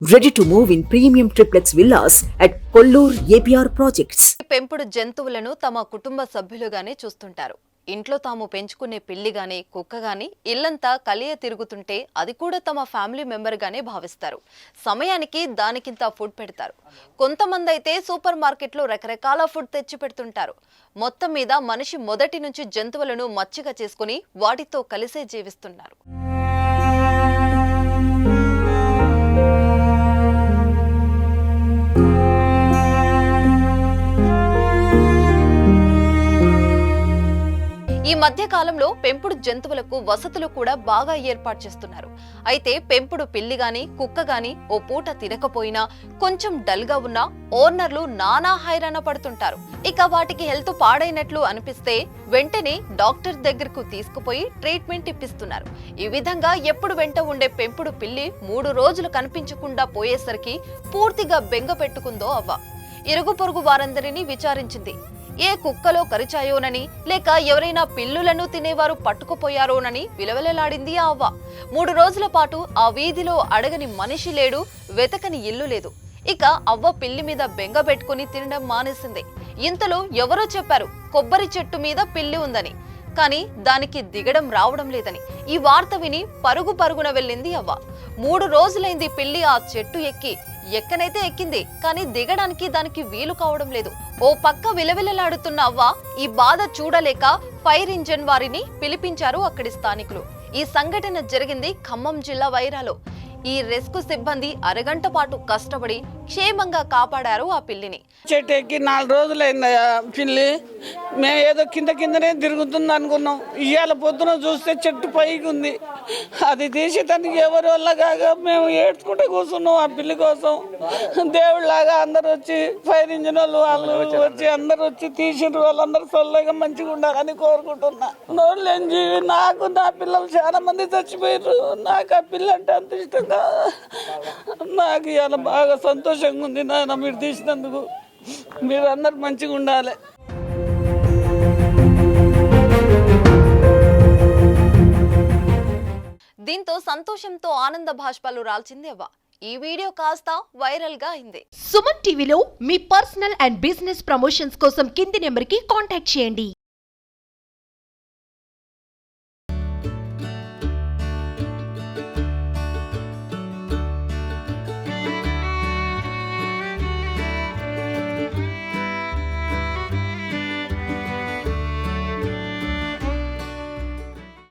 Ready to move in premium triplex villas at Kollur APR projects. పెంపుడు జంతువులను తమ కుటుంబ సభ్యులుగానే చూస్తుంటారు. ఇంట్లో తాము పెంచుకునే పిల్లి గాని కుక్క గాని ఇల్లంతా కలియ తిరుగుతుంటే అది కూడా తమ ఫ్యామిలీ మెంబర్ గానే భావిస్తారు. సమయానికి దానికింత ఫుడ్ పెడతారు. కొంతమంది అయితే సూపర్ మార్కెట్లో రకరకాల ఫుడ్ తెచ్చి పెడుతుంటారు. మొత్తం మీద మనిషి మొదటి నుంచి జంతువులను మచ్చిక చేసుకుని వాటితో కలిసే జీవిస్తున్నారు. ఈ మధ్య కాలంలో పెంపుడు జంతువులకు వసతులు కూడా బాగా ఏర్పాటు చేస్తున్నారు. అయితే పెంపుడు పిల్లి గాని కుక్క గాని ఓ పూట తినకపోయినా కొంచెం డల్ గా ఉన్నా ఓనర్లు నానా హైరాణ పడుతుంటారు. ఇక వాటికి హెల్త్ పాడైనట్లు అనిపిస్తే వెంటనే డాక్టర్ దగ్గరకు తీసుకుపోయి ట్రీట్మెంట్ ఇప్పిస్తున్నారు. ఈ విధంగా ఎప్పుడు వెంట ఉండే పెంపుడు పిల్లి 3 రోజులు కనిపించకుండా పోయేసరికి పూర్తిగా బెంగ పెట్టుకుందో అవ్వ. ఇరుగు పొరుగు వారందరినీ విచారించింది. ఏ కుక్కలో కరిచాయోనని లేక ఎవరైనా పిల్లులను తినేవారు పట్టుకుపోయారోనని విలవెలలాడింది ఆ అవ్వ. 3 రోజుల పాటు ఆ వీధిలో అడగని మనిషి లేడు, వెతకని ఇల్లు లేదు. ఇక అవ్వ పిల్లి మీద బెంగ పెట్టుకుని తినడం మానేసింది. ఇంతలో ఎవరో చెప్పారు కొబ్బరి చెట్టు మీద పిల్లి ఉందని. కానీ దానికి దిగడం రావడం లేదని. ఈ వార్త విని పరుగు పరుగున వెళ్ళింది అవ్వ. 3 రోజులైంది పిల్లి ఆ చెట్టు ఎక్కనైతే ఎక్కింది, కానీ దిగడానికి దానికి వీలు కావడం లేదు. ఓ పక్క విలవిలలాడుతున్న అవ్వ ఈ బాధ చూడలేక ఫైర్ ఇంజిన్ వారిని పిలిపించారు అక్కడి స్థానికులు. ఈ సంఘటన జరిగింది ఖమ్మం జిల్లా వైరాలో. ఈ రెస్క్యూ సిబ్బంది అరగంట పాటు కష్టపడి క్షేమంగా కాపాడారు ఆ పిల్లిని. చెట్టు ఎక్కి 4 రోజులైంది పిల్లి. మేము ఏదో కిందనే తిరుగుతుంది అనుకున్నాం. ఇవాళ పొద్దున చూస్తే చెట్టు పైకి ఉంది. అది తీసి తనకి ఎవరి వల్ల కాక మేము ఏడ్చుకుంటే కూర్చున్నాం ఆ పిల్లి కోసం. దేవుళ్ళలాగా అందరు వచ్చి ఫైర్ ఇంజిన్ వాళ్ళు వచ్చి అందరు వచ్చి తీసిండ్రు. వాళ్ళందరూ సొల్లగా మంచిగా ఉండాలని కోరుకుంటున్నా. నోళ్ళని జీవి నాకు నా పిల్లలు చాలా మంది చచ్చిపోయారు. నాకు ఆ పిల్ల అంటే అంత ఇష్టం. నాకు ఇవాళ బాగా సంతోషంగా ఉంది నాయన మీరు తీసినందుకు. మీరు అందరు మంచిగా ఉండాలి. దీంతో సంతోషంతో ఆనంద భాష్పాలు రాల్చింది అవ్వ. ఈ వీడియో కాస్త వైరల్ గా అయింది. సుమన్ టీవీలో మీ పర్సనల్ అండ్ బిజినెస్ ప్రమోషన్స్ కోసం కింది నెంబర్ కి కాంటాక్ట్ చేయండి.